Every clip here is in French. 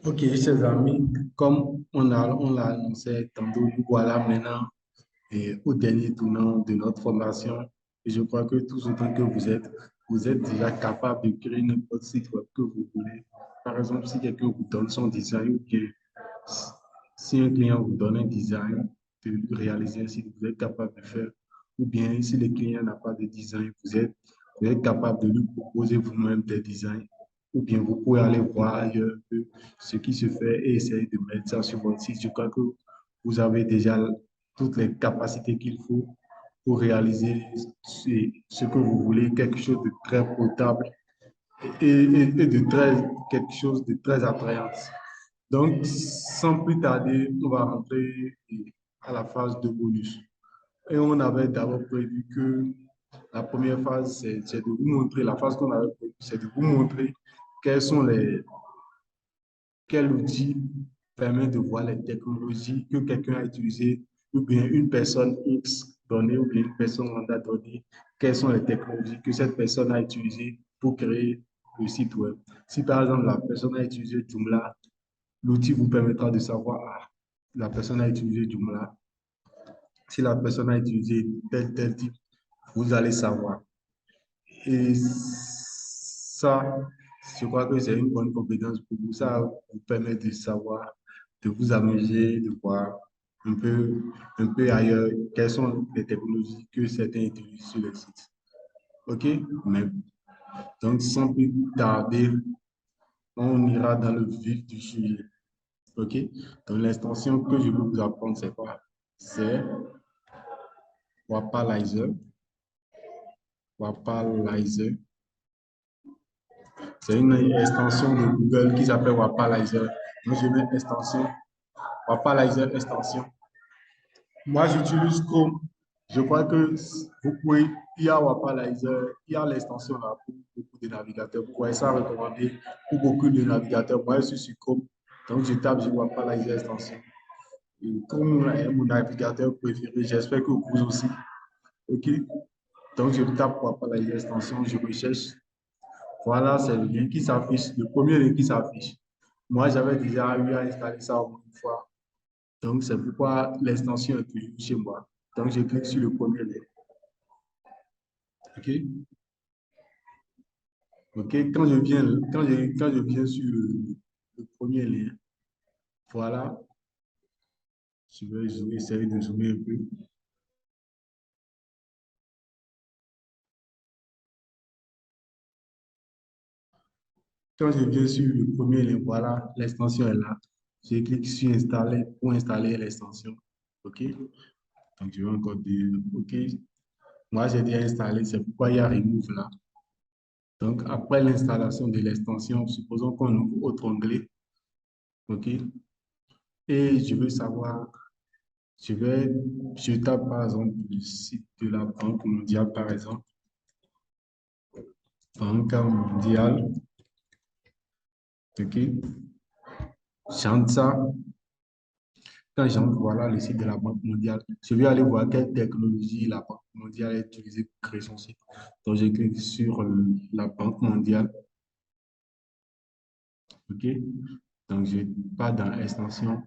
Ok, chers amis, comme on l'a annoncé tantôt, nous voilà maintenant au dernier tournant de notre formation. Et je crois que tout autant que vous êtes déjà capable de créer n'importe site web que vous voulez. Par exemple, si quelqu'un vous donne son design ou bien si un client vous donne un design, de lui réaliser un site, vous êtes capable de faire. Ou bien si le client n'a pas de design, vous êtes capable de lui proposer vous-même des designs. Ou bien vous pouvez aller voir ailleurs ce qui se fait et essayer de mettre ça sur votre site. Je crois que vous avez déjà toutes les capacités qu'il faut pour réaliser ce que vous voulez, quelque chose de très potable et de quelque chose de très attrayant. Donc, sans plus tarder, on va rentrer à la phase de bonus. Et on avait d'abord prévu que la première phase, c'est de vous montrer, la phase qu'on avait prévue, c'est de vous montrer quels sont quel outil permet de voir les technologies que quelqu'un a utilisées, ou bien une personne X donnée, ou bien une personne lambda donnée, quelles sont les technologies que cette personne a utilisées pour créer le site web. Si par exemple la personne a utilisé Joomla, l'outil vous permettra de savoir, ah, la personne a utilisé Joomla. Si la personne a utilisé tel type, vous allez savoir. Et ça, je crois que c'est une bonne compétence pour vous. Ça vous permet de savoir, de vous amuser, de voir un peu ailleurs quelles sont les technologies que certains utilisent sur le site. OK? Mais, donc, sans plus tarder, on ira dans le vif du sujet. OK? Donc, l'extension que je veux vous apprendre, c'est quoi? C'est Wapalizer. Wapalizer. C'est une extension de Google qui s'appelle Wapalizer. Moi, je mets extension, Wapalizer extension. Moi, j'utilise Chrome. Je crois que vous pouvez, il y a Wapalizer, il y a l'extension là pour beaucoup de navigateurs. Vous voyez ça recommandé pour beaucoup de navigateurs. Moi, je suis sur Chrome. Donc, je tape sur Wapalizer extension. Et Chrome est mon navigateur préféré. J'espère que vous aussi. OK? Donc, je tape Wapalizer extension, je recherche. Voilà, c'est le lien qui s'affiche, le premier lien qui s'affiche. Moi, j'avais déjà eu à installer ça une fois. Donc, c'est pourquoi l'extension est toujours chez moi. Donc, je clique sur le premier lien. OK? OK? Quand je viens sur le premier lien, voilà, je vais essayer de zoomer un peu. Quand je viens sur le premier lien, voilà, l'extension est là. Je clique sur installer pour installer l'extension. OK? Donc, je vais encore dire OK. Moi, j'ai déjà installé, c'est pourquoi il y a Remove là. Donc, après l'installation de l'extension, supposons qu'on ouvre autre onglet, OK? Et je veux savoir, je tape par exemple le site de la Banque mondiale, par exemple, Banque mondiale, OK? J'entre ça. Quand j'entre, voilà le site de la Banque mondiale. Je vais aller voir quelle technologie la Banque mondiale a utilisée pour créer son site. Donc, je clique sur la Banque mondiale, OK? Donc, je pars dans l'extension.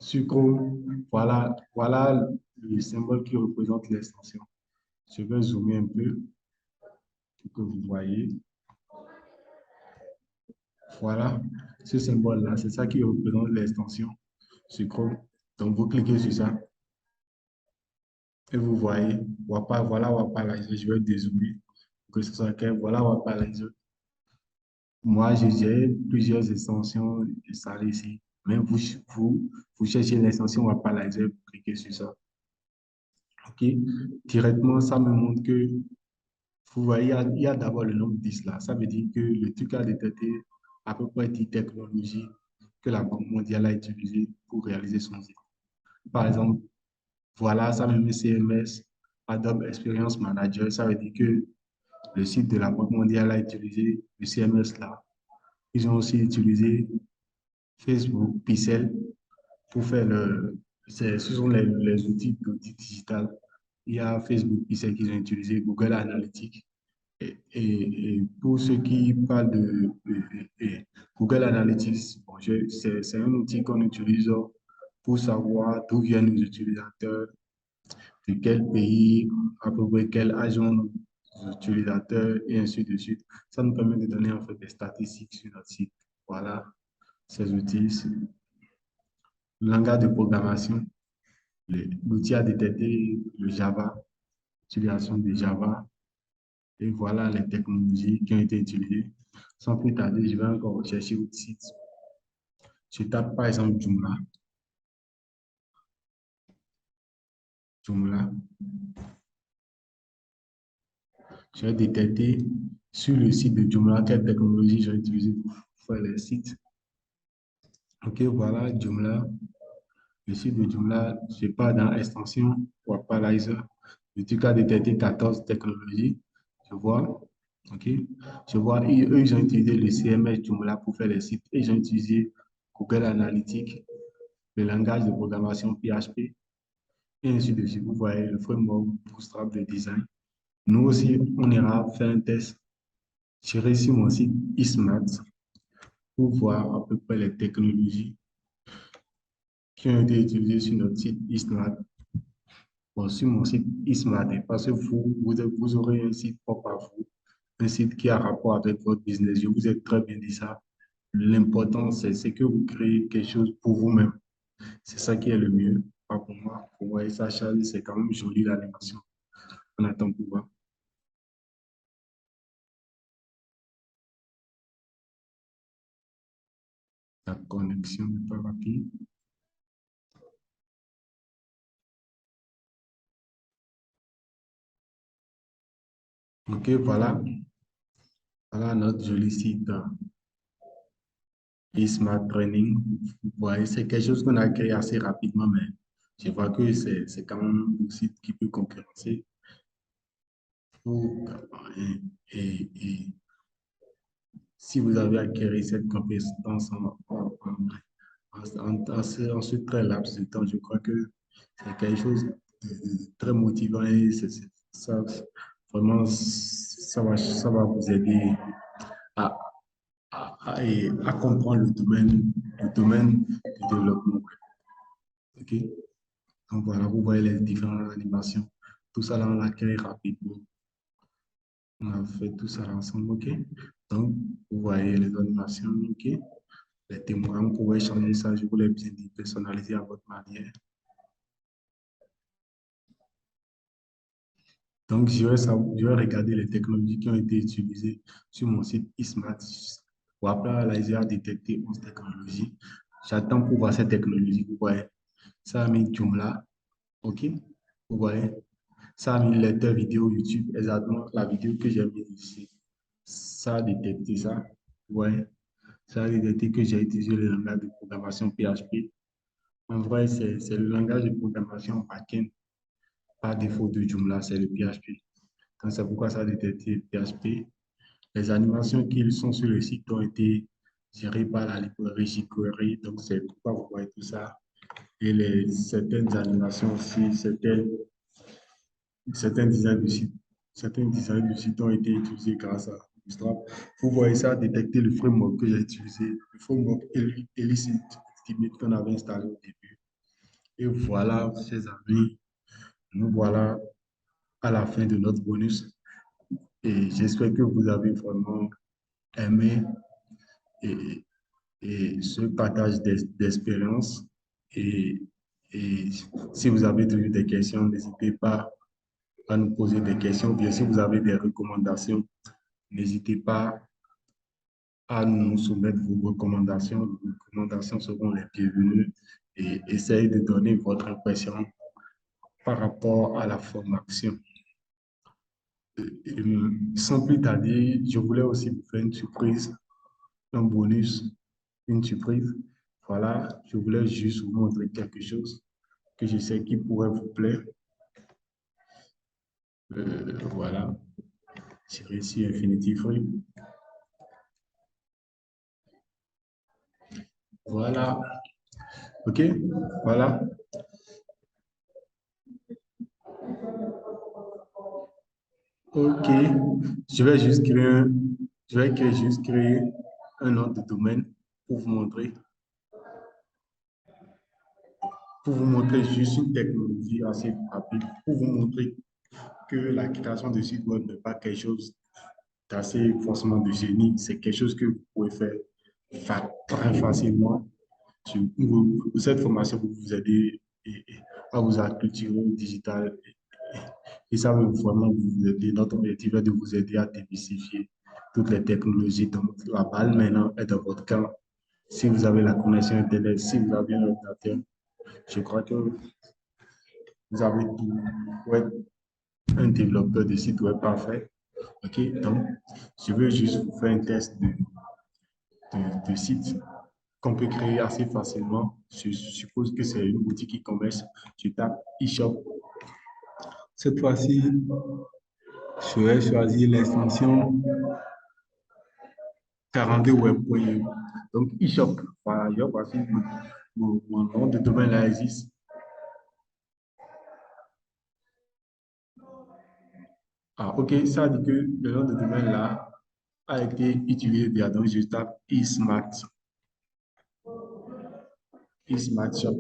Sur Chrome, voilà le symbole qui représente l'extension. Je vais zoomer un peu pour que vous voyez. Voilà, ce symbole-là, c'est ça qui représente l'extension sur Chrome. Donc, vous cliquez sur ça et vous voyez, voilà Wapalizer. Je vais dézoomer pour que ce soit clair. Voilà Wapalizer. Moi, j'ai plusieurs extensions installées ici. Mais vous cherchez l'extension Wapalizer, vous cliquez sur ça. OK? Directement, ça me montre que, vous voyez, il y a d'abord le nombre 10 là. Ça veut dire que le truc a détecté à peu près 10 technologies que la Banque mondiale a utilisées pour réaliser son site. Par exemple, voilà, ça me met CMS, Adobe Experience Manager. Ça veut dire que le site de la Banque mondiale a utilisé le CMS là. Ils ont aussi utilisé Facebook, Pixel pour faire ce sont les outils d'audit digital. Il y a Facebook, Pixel qu'ils ont utilisé, Google Analytics. Et pour ceux qui parlent de Google Analytics, bon, Bon, c'est un outil qu'on utilise pour savoir d'où viennent nos utilisateurs, de quel pays, à peu près quel âge ont nos utilisateurs, et ainsi de suite. Ça nous permet de donner en fait des statistiques sur notre site. Voilà, ces outils. Le langage de programmation, l'outil a détecté le Java, l'utilisation de Java, et voilà les technologies qui ont été utilisées. Sans plus tarder, je vais encore chercher votre site. Je tape par exemple Joomla. Joomla. Je vais détecter sur le site de Joomla quelle technologie j'ai utilisée pour faire le site. Ok, voilà Joomla. Le site de Joomla, je pars dans extension ou Appalizer. Le truc a détecté 14 technologies. Je vois. Ok. Je vois, eux, ils ont utilisé le CMS Joomla pour faire les sites et ils ont utilisé Google Analytics, le langage de programmation PHP et ainsi de suite. Vous voyez le framework Bootstrap de design. Nous aussi, on ira faire un test. J'irai sur mon site eSmart pour voir à peu près les technologies qui ont été utilisées sur notre site eSmart. Bon, sur mon site eSmart, parce que vous aurez un site propre à vous, un site qui a rapport avec votre business. Je vous ai très bien dit ça. L'important, c'est que vous créez quelque chose pour vous-même. C'est ça qui est le mieux. Pas pour moi. Vous voyez ça, Charlie, c'est quand même joli l'animation. On attend pour voir. La connexion n'est pas rapide. OK, voilà. Voilà notre joli site eSmart Training. Vous voyez, c'est quelque chose qu'on a créé assez rapidement, mais je vois que c'est quand même un site qui peut concurrencer. Pour- et si vous avez acquis cette compétence en ce très laps de temps, je crois que c'est quelque chose de très motivant et ça, vraiment, ça va vous aider à, à comprendre le domaine du développement. OK? Donc voilà, vous voyez les différentes animations. Tout ça, là, on l'a créé rapidement. On a fait tout ça ensemble, OK? Donc, vous voyez les animations, OK? Les témoins, vous pouvez changer ça, je vous l'ai bien dit, personnaliser à votre manière. Donc, je vais regarder les technologies qui ont été utilisées sur mon site eSmart. Pour appeler à détecter 11 technologies. J'attends pour voir ces technologies. Vous voyez, ça a mis Joomla, OK? Vous voyez, ça a mis lecteur vidéo YouTube, exactement la vidéo que j'ai mise ici. Ça a détecté ça. Vous voyez, ça a détecté que j'ai utilisé le langage de programmation PHP. En vrai, c'est le langage de programmation backend par défaut de Joomla, c'est le PHP. Donc, c'est pourquoi ça a détecté PHP. Les animations qui sont sur le site ont été gérées par la librairie jQuery. Donc, c'est pourquoi vous voyez tout ça. Et certaines animations aussi, certains designs du site, certains designs du site ont été utilisés grâce à Bootstrap. Vous voyez ça, détecter le framework que j'ai utilisé, le framework Elicit Ultimate qu'on avait installé au début. Et voilà, chers amis, nous voilà à la fin de notre bonus. Et j'espère que vous avez vraiment aimé et, et ce partage d'expérience. Et, et si vous avez toujours des questions, n'hésitez pas à nous poser des questions. Bien, si vous avez des recommandations, n'hésitez pas à nous soumettre vos recommandations. Vos recommandations seront les bienvenues et essayez de donner votre impression par rapport à la formation. Sans plus tarder, je voulais aussi vous faire une surprise, un bonus, une surprise. Voilà, je voulais juste vous montrer quelque chose que je sais qui pourrait vous plaire. Voilà, j'ai réussi Infinity Free. Voilà, ok, voilà. Ok, je vais juste créer un, je vais juste créer un nom de domaine pour vous montrer. pour vous montrer juste une technologie assez rapide, pour vous montrer que la création de site web n'est pas quelque chose d'assez forcément de génie, c'est quelque chose que vous pouvez faire très facilement. Cette formation va vous aider à vous acculturer au digital et ça va vraiment vous aider. Notre objectif est de vous aider à démystifier toutes les technologies. Donc, la balle maintenant est dans votre camp. Si vous avez la connexion Internet, si vous avez un ordinateur, je crois que vous avez tout pour être un développeur de site web parfait. OK? Donc, je veux juste vous faire un test de site qu'on peut créer assez facilement. Je suppose que c'est une boutique e-commerce. Je tape e-shop. Cette fois-ci, je vais choisir l'extension 42 web.eu. Donc, e-shop. Voilà, voici mon nom de domaine là existe. Ah, OK, ça dit que le nom de domaine là a été utilisé déjà. Donc, je tape eSmart. eSmart Shop.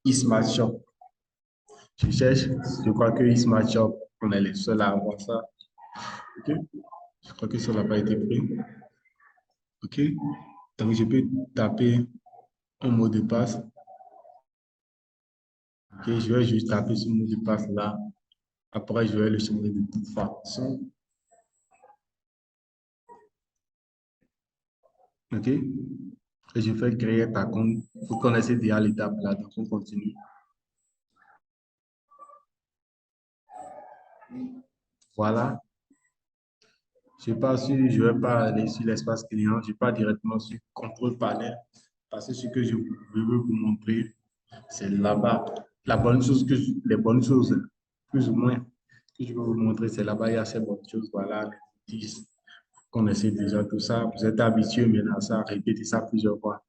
eSmart Shop. Je cherche, je crois que eSmart Shop, on est les seuls à avoir ça. OK? Je crois que ça n'a pas été pris. OK? Donc, je peux taper un mot de passe. OK? Je vais juste taper ce mot de passe là. Après, je vais le changer de toute façon. OK? Et je fais créer ta compte. Vous connaissez déjà l'étape là, donc on continue. Voilà. Je vais pas aller sur l'espace client, je pars directement sur contrôle panel parce que ce que je veux vous montrer, c'est là-bas. Les bonnes choses, plus ou moins, que je veux vous montrer, c'est là-bas, il y a ces bonnes choses. Voilà, les 10. Vous connaissez déjà tout ça, vous êtes habitué maintenant à ça, répétez ça plusieurs fois.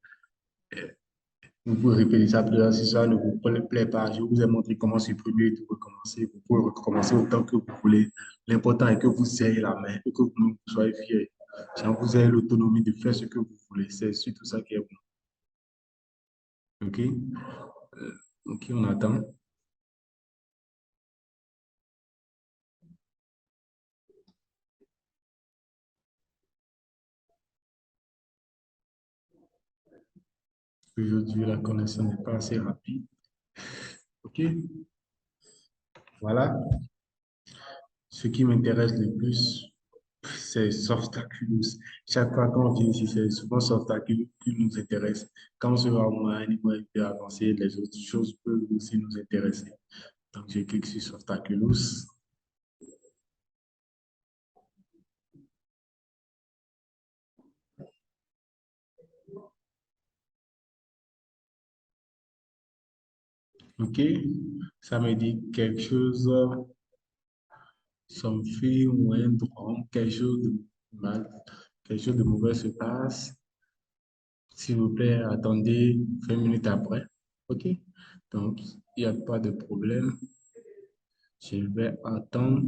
Vous pouvez répéter ça plusieurs fois si ça ne vous plaît pas. Je vous ai montré comment supprimer et tout recommencer. Vous pouvez recommencer autant que vous voulez. L'important est que vous ayez la main et que vous soyez fiers. Genre, vous avez l'autonomie de faire ce que vous voulez. C'est surtout ça qui est bon. OK? OK, on attend. Aujourd'hui, la connexion n'est pas assez rapide. OK? Voilà. Ce qui m'intéresse le plus, c'est Softaculous. Chaque fois qu'on vient ici, c'est souvent Softaculous qui nous intéresse. Quand on sera à un niveau un peu avancé, les autres choses peuvent aussi nous intéresser. Donc, je clique sur Softaculous. OK? Ça me dit quelque chose, something went wrong, quelque chose de mauvais se passe. S'il vous plaît, attendez 20 minutes après. OK? Donc, il n'y a pas de problème. Je vais attendre.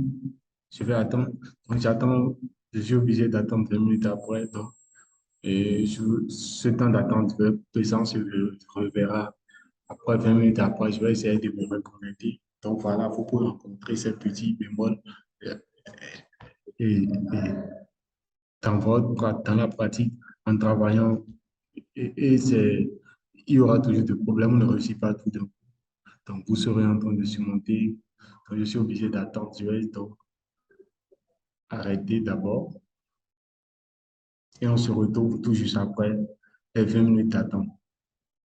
Je vais attendre. Donc, j'attends. Je suis obligé d'attendre 20 minutes après. Donc, et ce temps d'attente, pesant se reverra après 20 minutes après. Je vais essayer de me reconnecter. Donc, voilà, vous pouvez rencontrer ces petits bémols. euh, et dans la pratique, en travaillant, il y aura toujours des problèmes. On ne réussit pas tout d'un coup. Donc, vous serez en train de surmonter. Donc, je suis obligé d'attendre. Je vais donc arrêter d'abord et on se retrouve tout juste après les 20 minutes d'attente.